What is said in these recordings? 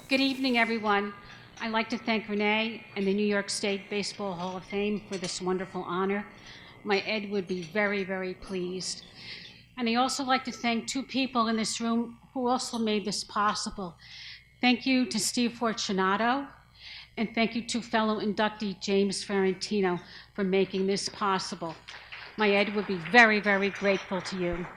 Good evening, everyone. I'd like to thank Renee and the New York State Baseball Hall of Fame for this wonderful honor. My Ed would be very, very pleased. And I also like to thank two people in this room who also made this possible. Thank you to Steve Fortunato, and thank you to fellow inductee James Ferrantino for making this possible. My Ed would be very, very grateful to you.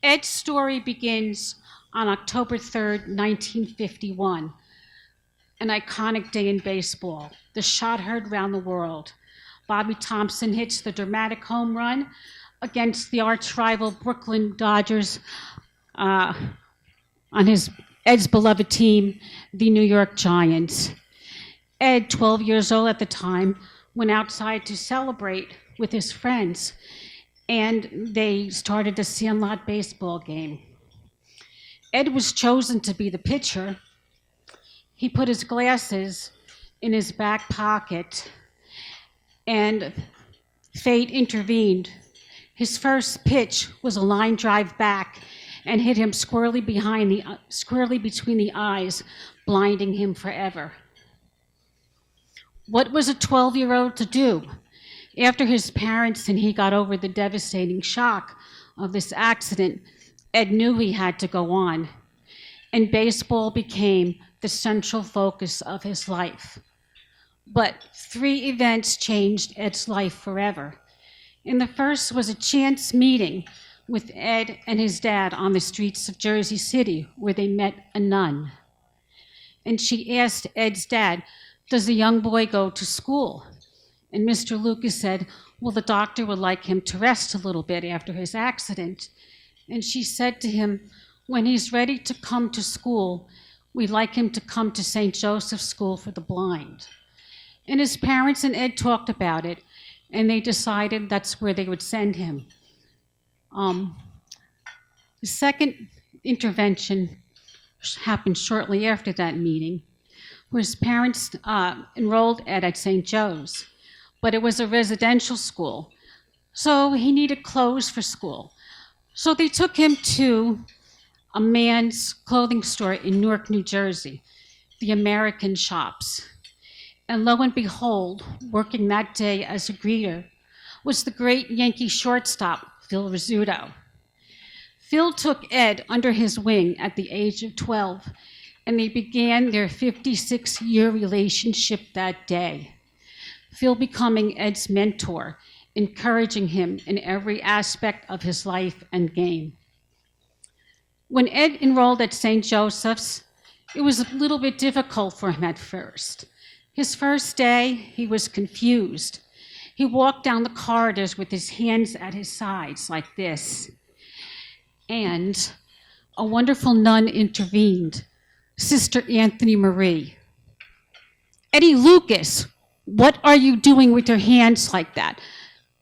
Ed's story begins on October 3rd, 1951, an iconic day in baseball. The shot heard around the world. Bobby Thompson hits the dramatic home run against the arch rival Brooklyn Dodgers on Ed's beloved team, the New York Giants. Ed, 12 years old at the time, went outside to celebrate with his friends, and they started a sandlot baseball game. Ed was chosen to be the pitcher. He put his glasses in his back pocket, and fate intervened. His first pitch was a line drive back and hit him squarely between the eyes, blinding him forever. What was a 12-year-old to do? After his parents and he got over the devastating shock of this accident, Ed knew he had to go on, and baseball became the central focus of his life. But three events changed Ed's life forever. And the first was a chance meeting with Ed and his dad on the streets of Jersey City, where they met a nun. And she asked Ed's dad, "Does the young boy go to school?" And Mr. Lucas said, "Well, the doctor would like him to rest a little bit after his accident." And she said to him, "When he's ready to come to school, we'd like him to come to St. Joseph's School for the Blind." And his parents and Ed talked about it, and they decided that's where they would send him. The second intervention happened shortly after that meeting, where his parents enrolled Ed at St. Joe's, but it was a residential school, so he needed clothes for school. So they took him to a man's clothing store in Newark, New Jersey, the American Shops. And lo and behold, working that day as a greeter was the great Yankee shortstop, Phil Rizzuto. Phil took Ed under his wing at the age of 12, and they began their 56-year relationship that day. Phil becoming Ed's mentor, encouraging him in every aspect of his life and game. When Ed enrolled at St. Joseph's, it was a little bit difficult for him at first. His first day, he was confused. He walked down the corridors with his hands at his sides like this. And a wonderful nun intervened, Sister Anthony Marie. "Eddie Lucas, what are you doing with your hands like that?"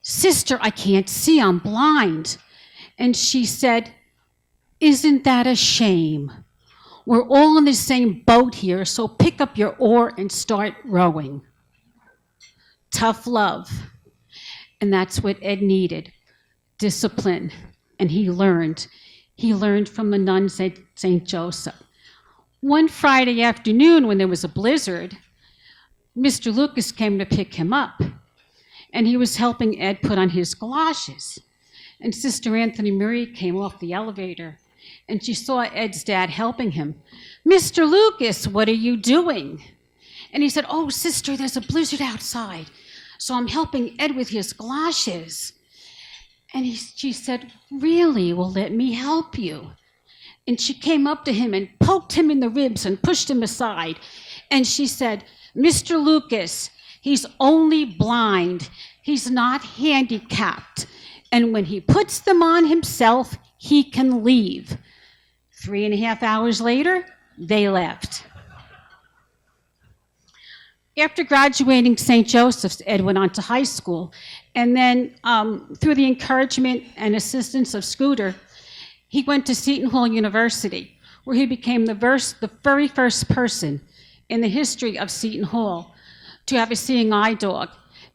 "Sister, I can't see, I'm blind." And she said, "Isn't that a shame? We're all in the same boat here, so pick up your oar and start rowing." Tough love. And that's what Ed needed, discipline. And he learned. He learned from the nuns at St. Joseph. One Friday afternoon, when there was a blizzard, Mr. Lucas came to pick him up, and he was helping Ed put on his galoshes. And Sister Anthony Marie came off the elevator, and she saw Ed's dad helping him. "Mr. Lucas, what are you doing?" And he said, "Oh, sister, there's a blizzard outside, so I'm helping Ed with his galoshes." And she said, "Really? Well, let me help you." And she came up to him and poked him in the ribs and pushed him aside. And she said, "Mr. Lucas, he's only blind. He's not handicapped. And when he puts them on himself, he can leave." 3.5 hours later, they left. After graduating St. Joseph's, Ed went on to high school. And then through the encouragement and assistance of Scooter, he went to Seton Hall University, where he became the very first person in the history of Seton Hall to have a seeing eye dog.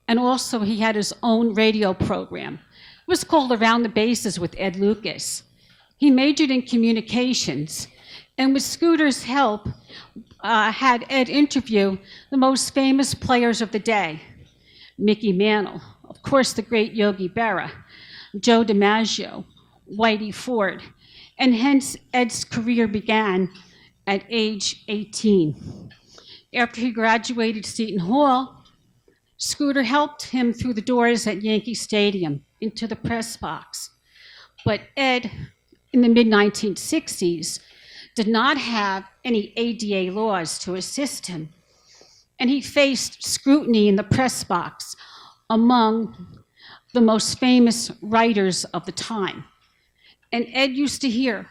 And also he had his own radio program. It was called Around the Bases with Ed Lucas. He majored in communications, And with Scooter's help, had Ed interview the most famous players of the day. Mickey Mantle, of course the great Yogi Berra, Joe DiMaggio, Whitey Ford, and hence Ed's career began at age 18. After he graduated Seton Hall, Scooter helped him through the doors at Yankee Stadium into the press box. But Ed, in the mid-1960s, did not have any ADA laws to assist him, and he faced scrutiny in the press box among the most famous writers of the time. And Ed used to hear,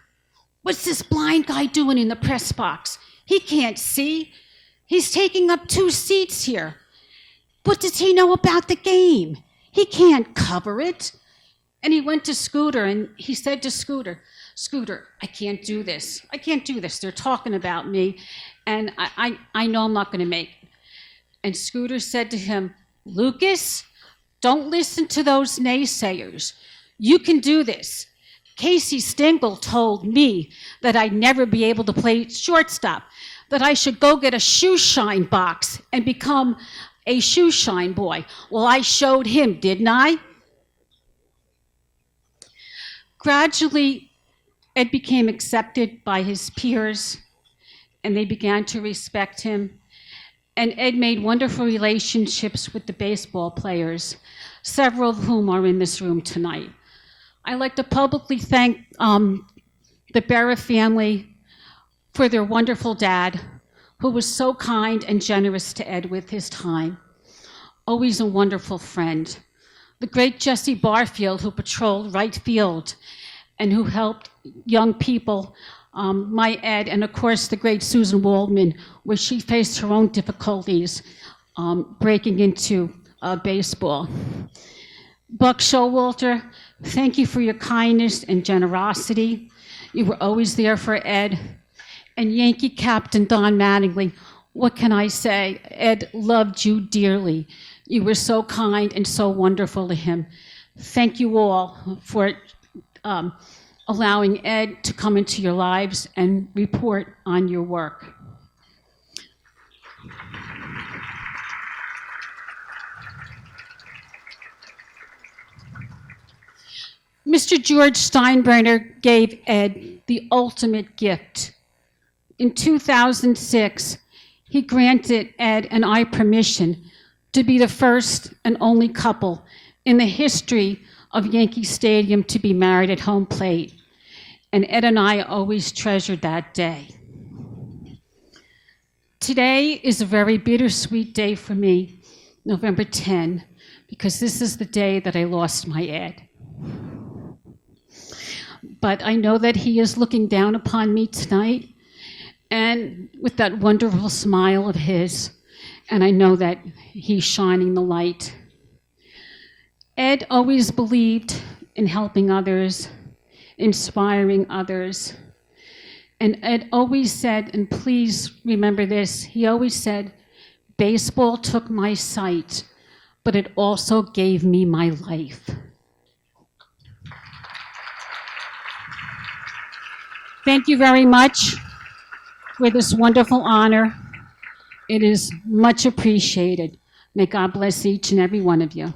"What's this blind guy doing in the press box? He can't see. He's taking up 2 seats here. What does he know about the game? He can't cover it." And he went to Scooter and he said to Scooter, "Scooter, I can't do this. I can't do this. They're talking about me, and I know I'm not going to make it." And Scooter said to him, "Lucas, don't listen to those naysayers. You can do this. Casey Stengel told me that I'd never be able to play shortstop, that I should go get a shoe shine box and become a shoe shine boy. Well, I showed him, didn't I?" Gradually, Ed became accepted by his peers, and they began to respect him. And Ed made wonderful relationships with the baseball players, several of whom are in this room tonight. I'd like to publicly thank the Berra family for their wonderful dad, who was so kind and generous to Ed with his time. Always a wonderful friend. The great Jesse Barfield, who patrolled right field and who helped young people, my Ed, and of course the great Susan Waldman, where she faced her own difficulties breaking into baseball. Buck Showalter, thank you for your kindness and generosity. You were always there for Ed. And Yankee Captain Don Mattingly, what can I say? Ed loved you dearly. You were so kind and so wonderful to him. Thank you all for allowing Ed to come into your lives and report on your work. Mr. George Steinbrenner gave Ed the ultimate gift. In 2006, he granted Ed and I permission to be the first and only couple in the history of Yankee Stadium to be married at home plate. And Ed and I always treasured that day. Today is a very bittersweet day for me, November 10, because this is the day that I lost my Ed. But I know that he is looking down upon me tonight, and with that wonderful smile of his, and I know that he's shining the light. Ed always believed in helping others, inspiring others. And Ed always said, and please remember this, he always said, "Baseball took my sight, but it also gave me my life." Thank you very much for this wonderful honor. It is much appreciated. May God bless each and every one of you.